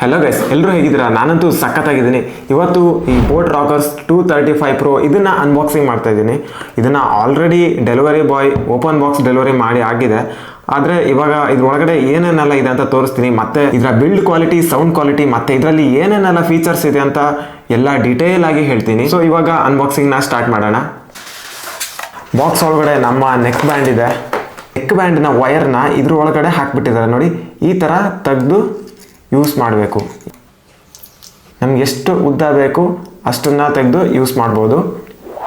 Hello guys, ಎಲ್ಲರೂ ಹೇಗಿದ್ದೀರಾ? ನಾನಂತೂ ಸಖತ್ತಾಗಿದ್ದೀನಿ. ಇವತ್ತು ಈ ಬೋಟ್ ರಾಕರ್ಸ್ 235 Pro ಇದನ್ನು ಅನ್ಬಾಕ್ಸಿಂಗ್ ಮಾಡ್ತಾ ಇದ್ದೀನಿ. ಇದನ್ನು already delivery boy open box delivery ಮಾಡಿ ಆಗಿದೆ. ಆದರೆ ಇವಾಗ ಇದ್ರೊಳಗಡೆ ಏನೇನೆಲ್ಲ ಇದೆ ಅಂತ ತೋರಿಸ್ತೀನಿ. ಮತ್ತು ಇದರ ಬಿಲ್ಡ್ ಕ್ವಾಲಿಟಿ, ಸೌಂಡ್ ಕ್ವಾಲಿಟಿ ಮತ್ತು ಇದರಲ್ಲಿ ಏನೇನೆಲ್ಲ ಫೀಚರ್ಸ್ ಇದೆ ಅಂತ ಎಲ್ಲ ಡೀಟೇಲ್ ಆಗಿ ಹೇಳ್ತೀನಿ. ಸೊ ಇವಾಗ ಅನ್ಬಾಕ್ಸಿಂಗ್ನ ಸ್ಟಾರ್ಟ್ ಮಾಡೋಣ. ಬಾಕ್ಸ್ ಒಳಗಡೆ ನಮ್ಮ ನೆಕ್ ಬ್ಯಾಂಡ್ ಇದೆ. ನೆಕ್ ಬ್ಯಾಂಡ್ನ ವೈರ್ನ ಇದ್ರ ಒಳಗಡೆ ಹಾಕ್ಬಿಟ್ಟಿದ್ದಾರೆ ನೋಡಿ. ಈ ಥರ ತೆಗೆದು ಯೂಸ್ ಮಾಡಬೇಕು. ನಮ್ಗೆ ಎಷ್ಟು ಉದ್ದ ಬೇಕು ಅಷ್ಟನ್ನು ತೆಗೆದು ಯೂಸ್ ಮಾಡ್ಬೋದು.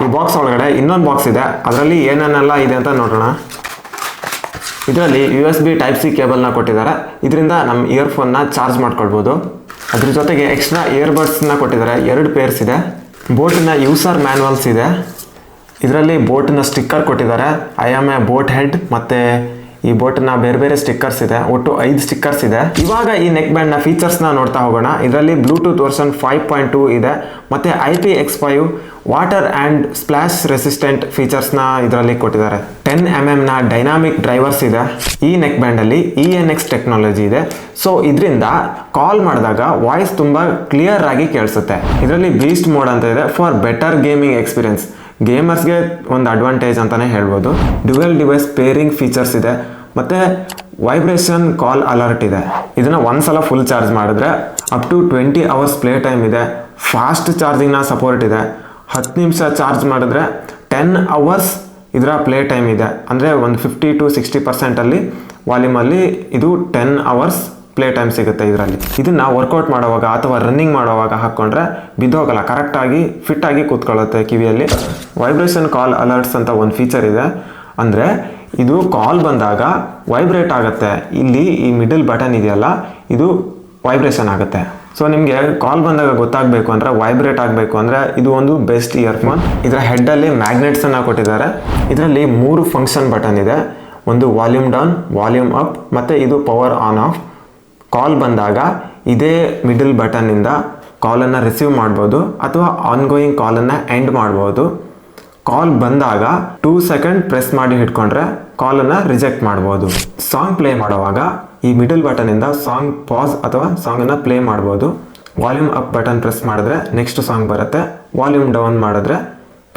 ಈ ಬಾಕ್ಸ್ ಒಳಗಡೆ ಇನ್ನೊಂದು ಬಾಕ್ಸ್ ಇದೆ, ಅದರಲ್ಲಿ ಏನೇನೆಲ್ಲ ಇದೆ ಅಂತ ನೋಡೋಣ. ಇದರಲ್ಲಿ USB Type-C ಕೇಬಲ್ನ ಕೊಟ್ಟಿದ್ದಾರೆ. ಇದರಿಂದ ನಮ್ಮ ಇಯರ್ಫೋನ್ನ ಚಾರ್ಜ್ ಮಾಡ್ಕೊಳ್ಬೋದು. ಅದ್ರ ಜೊತೆಗೆ ಎಕ್ಸ್ಟ್ರಾ ಇಯರ್ಬಡ್ಸ್ನ ಕೊಟ್ಟಿದ್ದಾರೆ. 2 ಪೇರ್ಸ್ ಇದೆ. ಬೋಟಿನ ಯೂಸರ್ ಮ್ಯಾನ್ಯಲ್ಸ್ ಇದೆ. ಇದರಲ್ಲಿ ಬೋಟಿನ ಸ್ಟಿಕ್ಕರ್ ಕೊಟ್ಟಿದ್ದಾರೆ. I am A boat head ಮತ್ತು ಈ ಬೋಟ್ನ ಬೇರೆ ಬೇರೆ ಸ್ಟಿಕ್ಕರ್ಸ್ ಇದೆ. ಒಟ್ಟು 5 ಸ್ಟಿಕ್ಕರ್ಸ್ ಇದೆ. ಇವಾಗ ಈ ನೆಕ್ ಬ್ಯಾಂಡ್ನ ಫೀಚರ್ಸ್ನ ನೋಡ್ತಾ ಹೋಗೋಣ. ಇದರಲ್ಲಿ ಬ್ಲೂಟೂತ್ ವರ್ಷನ್ 5.2 ಇದೆ ಮತ್ತು IPX5 water and splash resistant ಫೀಚರ್ಸ್ನ ಇದರಲ್ಲಿ ಕೊಟ್ಟಿದ್ದಾರೆ. 10mm ಡೈನಾಮಿಕ್ ಡ್ರೈವರ್ಸ್ ಇದೆ. ಈ ನೆಕ್ ಬ್ಯಾಂಡಲ್ಲಿ ENX ಟೆಕ್ನಾಲಜಿ ಇದೆ. ಸೊ ಇದರಿಂದ ಕಾಲ್ ಮಾಡಿದಾಗ ವಾಯ್ಸ್ ತುಂಬ ಕ್ಲಿಯರ್ ಆಗಿ ಕೇಳಿಸುತ್ತೆ. ಇದರಲ್ಲಿ ಬೀಸ್ಟ್ ಮೋಡ್ ಅಂತ ಇದೆ ಫಾರ್ ಬೆಟರ್ ಗೇಮಿಂಗ್ ಎಕ್ಸ್ಪೀರಿಯನ್ಸ್. ಗೇಮರ್ಸ್ಗೆ ಒಂದು ಅಡ್ವಾಂಟೇಜ್ ಅಂತಲೇ ಹೇಳ್ಬೋದು. ಡ್ಯುಯಲ್ ಡಿವೈಸ್ ಪೇರಿಂಗ್ ಫೀಚರ್ಸ್ ಇದೆ ಮತ್ತು ವೈಬ್ರೇಷನ್ ಕಾಲ್ ಅಲರ್ಟ್ ಇದೆ. ಇದನ್ನು ಒಂದ್ಸಲ ಫುಲ್ ಚಾರ್ಜ್ ಮಾಡಿದ್ರೆ up to 20 hours play time ಇದೆ. ಫಾಸ್ಟ್ ಚಾರ್ಜಿಂಗ್ನ ಸಪೋರ್ಟ್ ಇದೆ. 10 ನಿಮಿಷ ಚಾರ್ಜ್ ಮಾಡಿದ್ರೆ 10 hours ಇದರ ಪ್ಲೇ ಟೈಮ್ ಇದೆ. ಅಂದರೆ ಒಂದು 50 to 60% ವಾಲ್ಯೂಮಲ್ಲಿ ಇದು 10 hours ಪ್ಲೇ ಟೈಮ್ ಸಿಗುತ್ತೆ ಇದರಲ್ಲಿ. ಇದನ್ನು ವರ್ಕೌಟ್ ಮಾಡುವಾಗ ಅಥವಾ ರನ್ನಿಂಗ್ ಮಾಡುವಾಗ ಹಾಕ್ಕೊಂಡ್ರೆ ಬಿದ್ದೋಗಲ್ಲ, ಕರೆಕ್ಟಾಗಿ ಫಿಟ್ಟಾಗಿ ಕೂತ್ಕೊಳ್ಳುತ್ತೆ ಕಿವಿಯಲ್ಲಿ. ವೈಬ್ರೇಷನ್ ಕಾಲ್ ಅಲರ್ಟ್ಸ್ ಅಂತ ಒಂದು ಫೀಚರ್ ಇದೆ. ಅಂದರೆ ಇದು ಕಾಲ್ ಬಂದಾಗ ವೈಬ್ರೇಟ್ ಆಗುತ್ತೆ. ಇಲ್ಲಿ ಈ ಮಿಡಲ್ ಬಟನ್ ಇದೆಯಲ್ಲ, ಇದು ವೈಬ್ರೇಷನ್ ಆಗುತ್ತೆ. ಸೊ ನಿಮಗೆ ಕಾಲ್ ಬಂದಾಗ ಗೊತ್ತಾಗಬೇಕು ಅಂದರೆ, ವೈಬ್ರೇಟ್ ಆಗಬೇಕು ಅಂದರೆ ಇದು ಒಂದು ಬೆಸ್ಟ್ ಇಯರ್ಫೋನ್. ಇದರ ಹೆಡ್ಡಲ್ಲಿ ಮ್ಯಾಗ್ನೆಟ್ಸನ್ನು ಕೊಟ್ಟಿದ್ದಾರೆ. ಇದರಲ್ಲಿ 3 ಫಂಕ್ಷನ್ ಬಟನ್ ಇದೆ. ಒಂದು ವಾಲ್ಯೂಮ್ ಡೌನ್, ವಾಲ್ಯೂಮ್ ಅಪ್ ಮತ್ತು ಇದು ಪವರ್ ಆನ್ ಆಫ್. ಕಾಲ್ ಬಂದಾಗ ಇದೇ ಮಿಡಲ್ ಬಟನ್ನಿಂದ ಕಾಲನ್ನು ರಿಸೀವ್ ಮಾಡ್ಬೋದು ಅಥವಾ ಆನ್ಗೋಯಿಂಗ್ ಕಾಲನ್ನು ಎಂಡ್ ಮಾಡ್ಬೋದು. ಕಾಲ್ ಬಂದಾಗ 2 ಸೆಕೆಂಡ್ ಪ್ರೆಸ್ ಮಾಡಿ ಹಿಡ್ಕೊಂಡ್ರೆ ಕಾಲನ್ನು ರಿಜೆಕ್ಟ್ ಮಾಡ್ಬೋದು. ಸಾಂಗ್ ಪ್ಲೇ ಮಾಡುವಾಗ ಈ ಮಿಡಲ್ ಬಟನಿಂದ ಸಾಂಗ್ ಪಾಸ್ ಅಥವಾ ಸಾಂಗನ್ನು ಪ್ಲೇ ಮಾಡ್ಬೋದು. ವಾಲ್ಯೂಮ್ ಅಪ್ ಬಟನ್ ಪ್ರೆಸ್ ಮಾಡಿದ್ರೆ ನೆಕ್ಸ್ಟ್ ಸಾಂಗ್ ಬರುತ್ತೆ. ವಾಲ್ಯೂಮ್ ಡೌನ್ ಮಾಡಿದ್ರೆ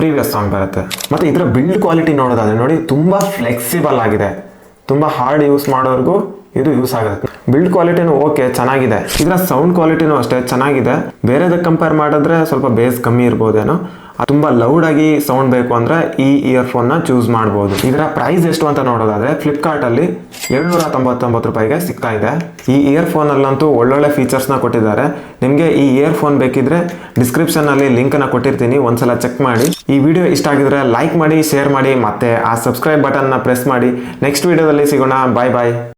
ಪ್ರೀವಿಯಸ್ ಸಾಂಗ್ ಬರುತ್ತೆ. ಮತ್ತು ಇದರ ಬಿಲ್ಡ್ ಕ್ವಾಲಿಟಿ ನೋಡೋದಾದ್ರೆ ನೋಡಿ, ತುಂಬ ಫ್ಲೆಕ್ಸಿಬಲ್ ಆಗಿದೆ. ತುಂಬ ಹಾರ್ಡ್ ಯೂಸ್ ಮಾಡೋರ್ಗೂ ಇದು ಯೂಸ್ ಆಗುತ್ತೆ. ಬಿಲ್ಡ್ ಕ್ವಾಲಿಟಿನೂ ಓಕೆ, ಚೆನ್ನಾಗಿದೆ. ಇದರ ಸೌಂಡ್ ಕ್ವಾಲಿಟಿನೂ ಅಷ್ಟೇ ಚೆನ್ನಾಗಿದೆ. ಬೇರೆದಕ್ಕೆ ಕಂಪೇರ್ ಮಾಡಿದ್ರೆ ಸ್ವಲ್ಪ ಬೇಸ್ ಕಮ್ಮಿ ಇರ್ಬೋದೇನೋ. ತುಂಬ ಲೌಡಾಗಿ ಸೌಂಡ್ ಬೇಕು ಅಂದರೆ ಈ ಇಯರ್ಫೋನ್ನ ಚೂಸ್ ಮಾಡ್ಬೋದು. ಇದರ ಪ್ರೈಸ್ ಎಷ್ಟು ಅಂತ ನೋಡೋದಾದರೆ ಫ್ಲಿಪ್ಕಾರ್ಟಲ್ಲಿ 799 ರೂಪಾಯಿಗೆ ಸಿಗ್ತಾ ಇದೆ. ಈ ಇಯರ್ಫೋನಲ್ಲಂತೂ ಒಳ್ಳೊಳ್ಳೆ ಫೀಚರ್ಸ್ನ ಕೊಟ್ಟಿದ್ದಾರೆ. ನಿಮಗೆ ಈ ಇಯರ್ಫೋನ್ ಬೇಕಿದ್ರೆ ಡಿಸ್ಕ್ರಿಪ್ಷನ್ನಲ್ಲಿ ಲಿಂಕನ್ನು ಕೊಟ್ಟಿರ್ತೀನಿ, ಒಂದ್ಸಲ ಚೆಕ್ ಮಾಡಿ. ಈ ವಿಡಿಯೋ ಇಷ್ಟ ಆಗಿದ್ರೆ ಲೈಕ್ ಮಾಡಿ, ಶೇರ್ ಮಾಡಿ ಮತ್ತು ಆ ಸಬ್ಸ್ಕ್ರೈಬ್ ಬಟನ್ನ ಪ್ರೆಸ್ ಮಾಡಿ. ನೆಕ್ಸ್ಟ್ ವಿಡಿಯೋದಲ್ಲಿ ಸಿಗೋಣ. ಬಾಯ್ ಬಾಯ್.